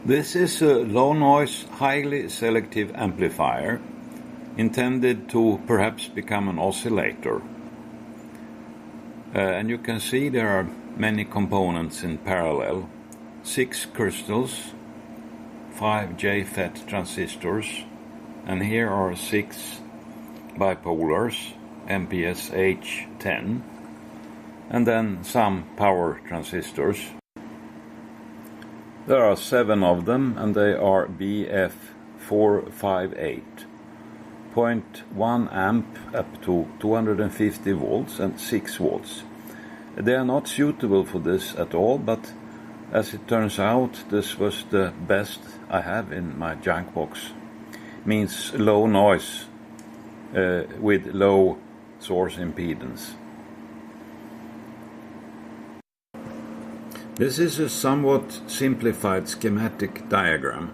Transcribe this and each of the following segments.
This is a low-noise, highly selective amplifier intended to perhaps become an oscillator. And you can see there are many components in parallel. 6 crystals, 5 JFET transistors, and here are 6 bipolars, MPSH10, and then some power transistors. There are 7 of them, and they are BF458, 0.1 amp up to 250 volts and 6 volts. They are not suitable for this at all, but as it turns out, this was the best I have in my junk box. Means low noise with low source impedance. This is a somewhat simplified schematic diagram,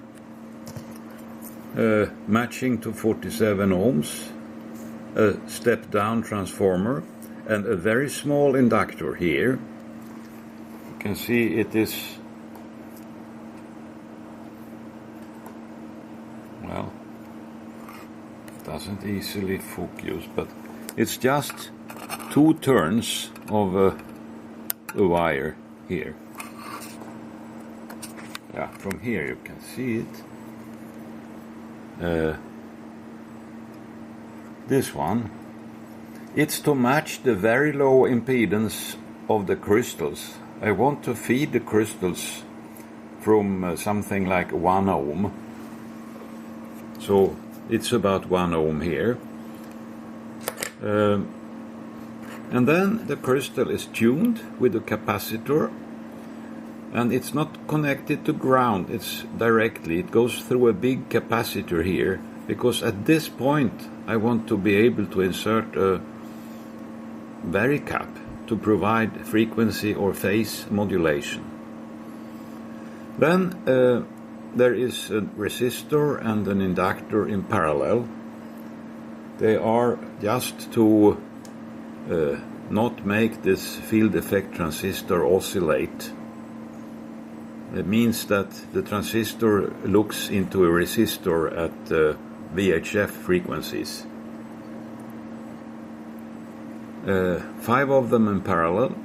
matching to 47 ohms, a step-down transformer, and a very small inductor here. You can see it is, well, it doesn't easily focus, but it's just 2 turns of a wire here. Yeah, from here you can see it. This one, it's to match the very low impedance of the crystals. I want to feed the crystals from something like 1 ohm. So it's about 1 ohm here. And then the crystal is tuned with a capacitor, and it's not connected to ground, it's directly. It goes through a big capacitor here, because at this point I want to be able to insert a varicap to provide frequency or phase modulation. Then there is a resistor and an inductor in parallel. They are just to not make this field effect transistor oscillate. It means that the transistor looks into a resistor at VHF frequencies. 5 of them in parallel,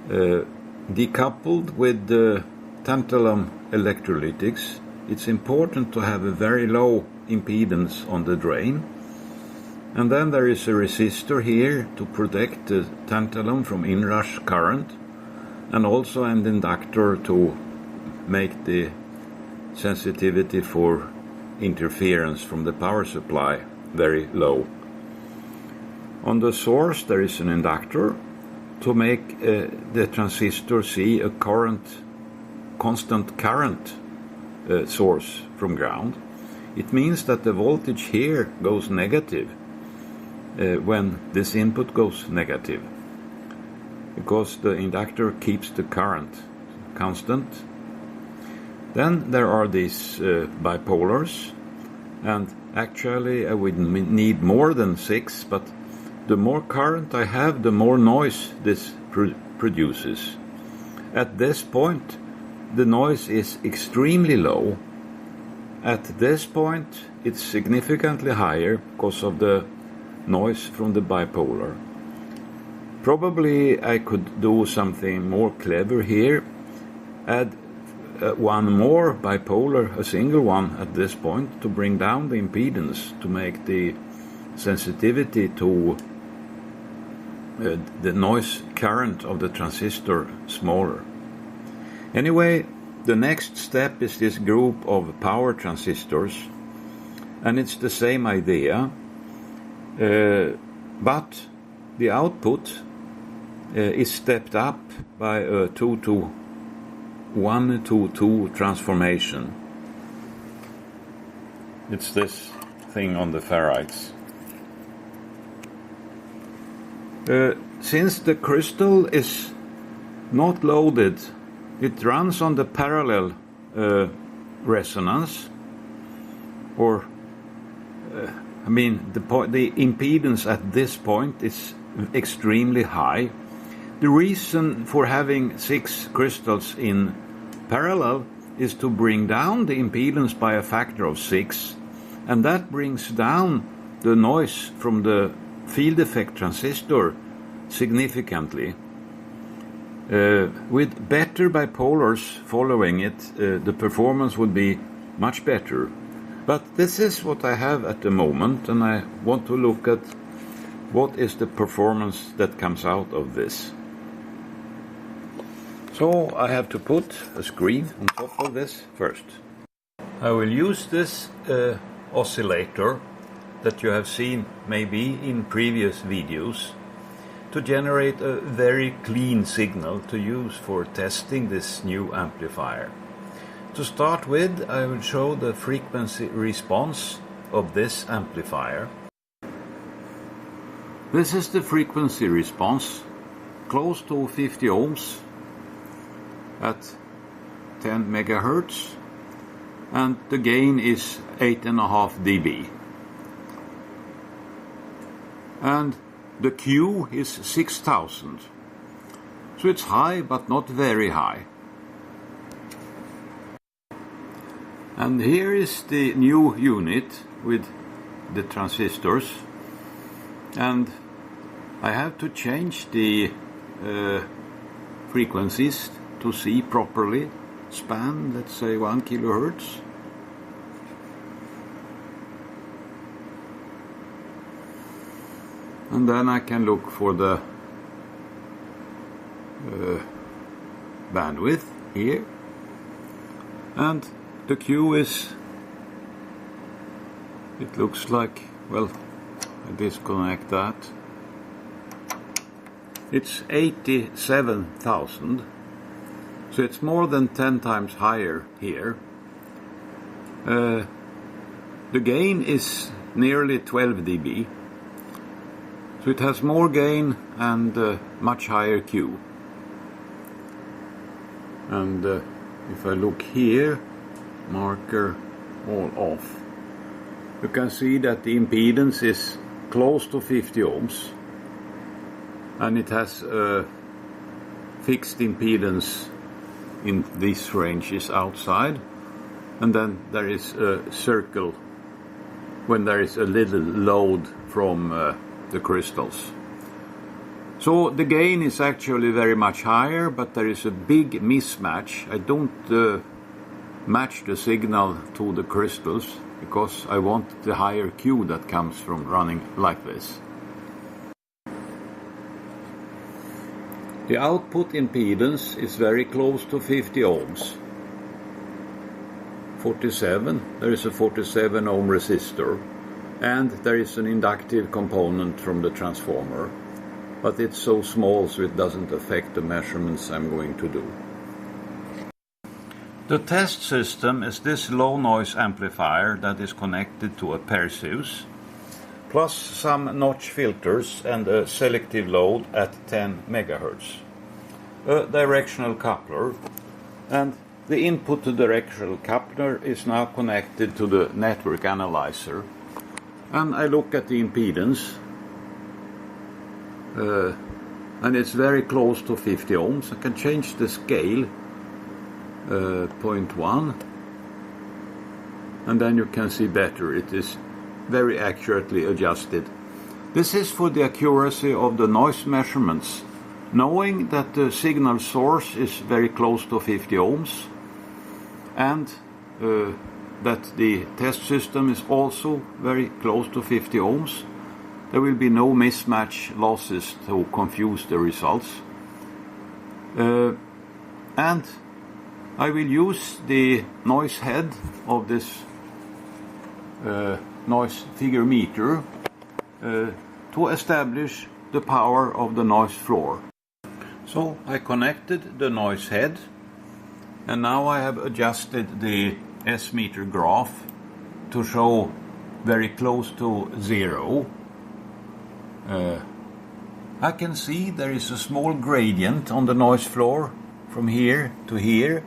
decoupled with the tantalum electrolytics. It's important to have a very low impedance on the drain. And then there is a resistor here to protect the tantalum from inrush current, and also an inductor to make the sensitivity for interference from the power supply very low. On the source there is an inductor to make the transistor see a constant current source from ground. It means that the voltage here goes negative when this input goes negative, because the inductor keeps the current constant. Then there are these bipolars, and actually I would need more than 6, but the more current I have, the more noise this produces. At this point the noise is extremely low. At this point it's significantly higher because of the noise from the bipolar. Probably I could do something more clever here, add one more bipolar, a single one at this point, to bring down the impedance, to make the sensitivity to the noise current of the transistor smaller. Anyway, the next step is this group of power transistors, and it's the same idea, but the output is stepped up by a 1-to-2 transformation. It's this thing on the ferrites. Since the crystal is not loaded, it runs on the parallel resonance, or the impedance at this point is extremely high. The reason for having 6 crystals in parallel is to bring down the impedance by a factor of 6, and that brings down the noise from the field effect transistor significantly. With better bipolars following it, the performance would be much better. But this is what I have at the moment, and I want to look at what is the performance that comes out of this. So I have to put a screen on top of this first. I will use this oscillator that you have seen maybe in previous videos to generate a very clean signal to use for testing this new amplifier. To start with, I will show the frequency response of this amplifier. This is the frequency response, close to 50 ohms at 10 megahertz, and the gain is 8.5 dB. And the Q is 6000, so it's high but not very high. And here is the new unit with the transistors, and I have to change the frequencies to see properly. Span, let's say 1 kilohertz. And then I can look for the bandwidth here. And the Q is, it looks like, well, I disconnect that. It's 87,000. So it's more than 10 times higher here. The gain is nearly 12 dB. So it has more gain and much higher Q. And if I look here, marker all off, you can see that the impedance is close to 50 ohms. And it has a fixed impedance in these ranges outside, and then there is a circle when there is a little load from the crystals. So the gain is actually very much higher, but there is a big mismatch. I don't match the signal to the crystals because I want the higher Q that comes from running like this. The output impedance is very close to 50 ohms. 47, there is a 47 ohm resistor, and there is an inductive component from the transformer, but it's so small so it doesn't affect the measurements I'm going to do. The test system is this low noise amplifier that is connected to a Perseus, plus some notch filters and a selective load at 10 megahertz. A directional coupler, and the input to directional coupler is now connected to the network analyzer. And I look at the impedance, and it's very close to 50 ohms. I can change the scale, 0.1, and then you can see better. It is very accurately adjusted. This is for the accuracy of the noise measurements, knowing that the signal source is very close to 50 ohms, and that the test system is also very close to 50 ohms. There will be no mismatch losses to confuse the results. And I will use the noise head of this noise figure meter to establish the power of the noise floor. So I connected the noise head, and now I have adjusted the S-meter graph to show very close to 0. I can see there is a small gradient on the noise floor from here to here.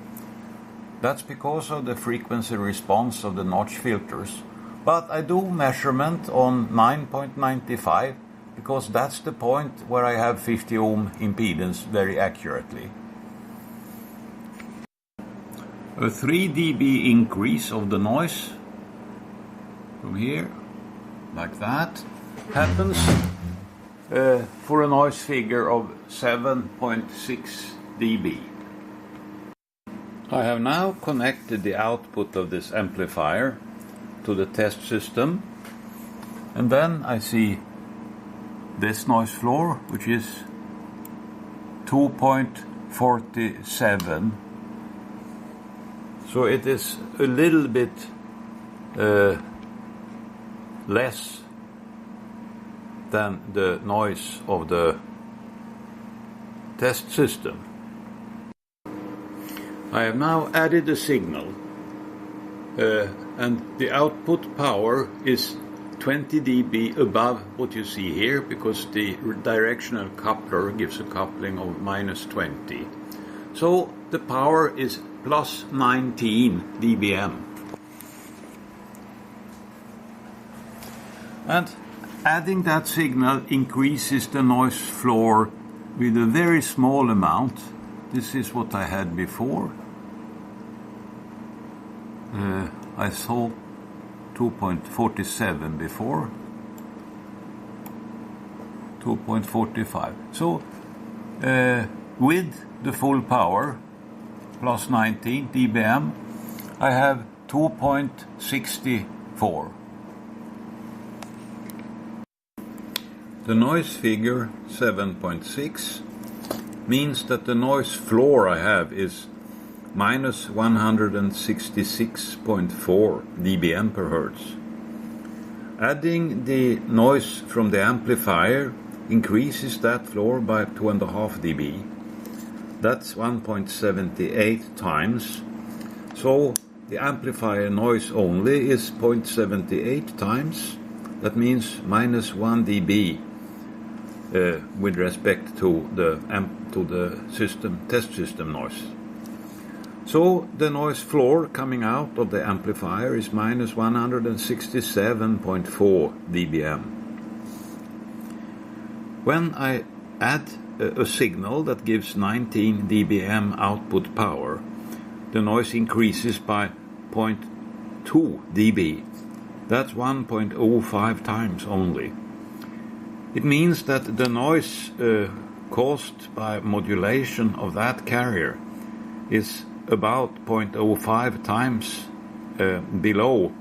That's because of the frequency response of the notch filters. But I do measurement on 9.95 because that's the point where I have 50 ohm impedance very accurately. a 3 dB increase of the noise from here, like that, happens for a noise figure of 7.6 dB. I have now connected the output of this amplifier to the test system, and then I see this noise floor, which is 2.47. So it is a little bit less than the noise of the test system. I have now added a signal, and the output power is 20 dB above what you see here, because the directional coupler gives a coupling of -20. So the power is plus 19 dBm. And adding that signal increases the noise floor with a very small amount. This is what I had before. I saw 2.47 before, 2.45. So with the full power, plus 19 dBm, I have 2.64. The noise figure 7.6 means that the noise floor I have is minus 166.4 dBm per hertz. Adding the noise from the amplifier increases that floor by 2.5 dB. That's 1.78 times. So the amplifier noise only is 0.78 times. That means minus 1 dB with respect to the test system noise. So the noise floor coming out of the amplifier is minus 167.4 dBm. When I add a signal that gives 19 dBm output power, the noise increases by 0.2 dB. That's 1.05 times only. It means that the noise caused by modulation of that carrier is about 0.05 times below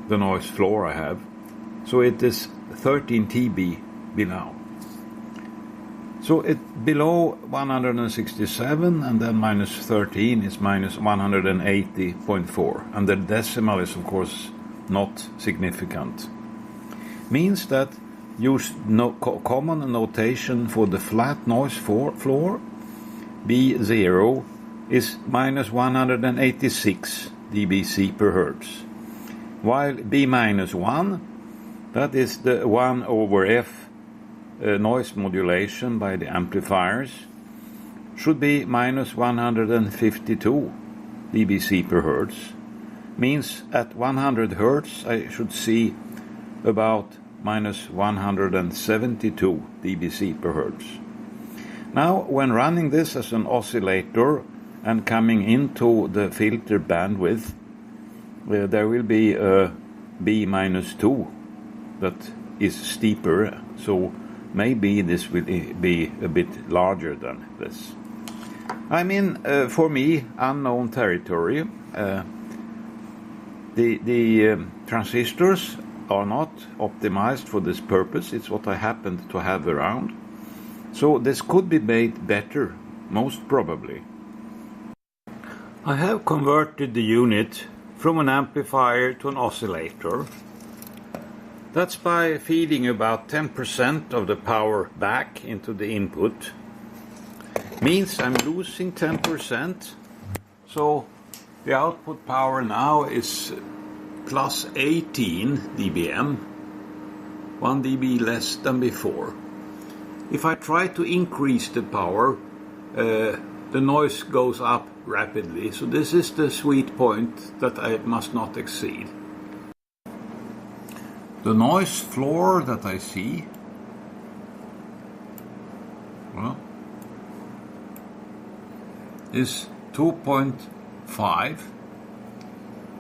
the noise floor I have. So it is 13 dB below. So it below 167, and then minus 13 is minus 180.4. And the decimal is of course not significant. Means that use common notation for the flat noise floor, B0 is minus 186 dBc per hertz, while B minus 1, that is the 1 over F noise modulation by the amplifiers, should be minus 152 dBc per hertz. Means at 100 hertz I should see about minus 172 dBc per hertz. Now, when running this as an oscillator and coming into the filter bandwidth, there will be a B minus 2 that is steeper, so maybe this will be a bit larger than this. I'm in, for me, unknown territory. The transistors are not optimized for this purpose. It's what I happened to have around. So this could be made better, most probably. I have converted the unit from an amplifier to an oscillator. That's by feeding about 10% of the power back into the input. Means I'm losing 10%. So the output power now is plus 18 dBm, 1 dB less than before. If I try to increase the power, the noise goes up rapidly. So this is the sweet point that I must not exceed. The noise floor that I see, well, is 2.47 5,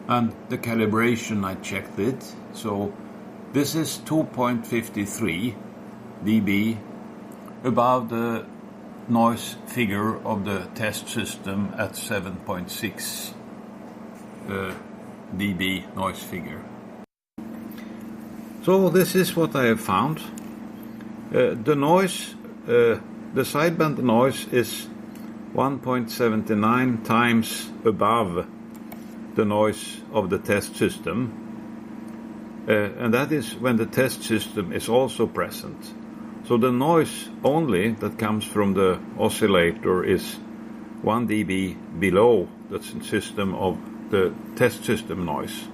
and the calibration I checked it, so this is 2.53 dB above the noise figure of the test system at 7.6 dB noise figure. So this is what I have found. The noise, the sideband noise is 1.79 times above the noise of the test system, and that is when the test system is also present. So the noise only that comes from the oscillator is 1 dB below the system of the test system noise.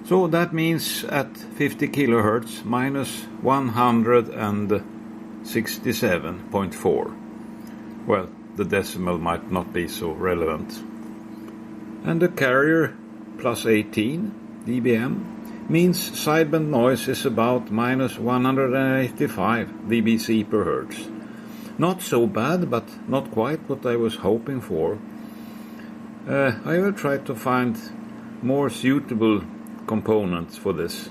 So that means at 50 kilohertz minus 167.4. Well, the decimal might not be so relevant. And the carrier plus 18 dBm means sideband noise is about minus 185 dBc per hertz. Not so bad, but not quite what I was hoping for. I will try to find more suitable components for this.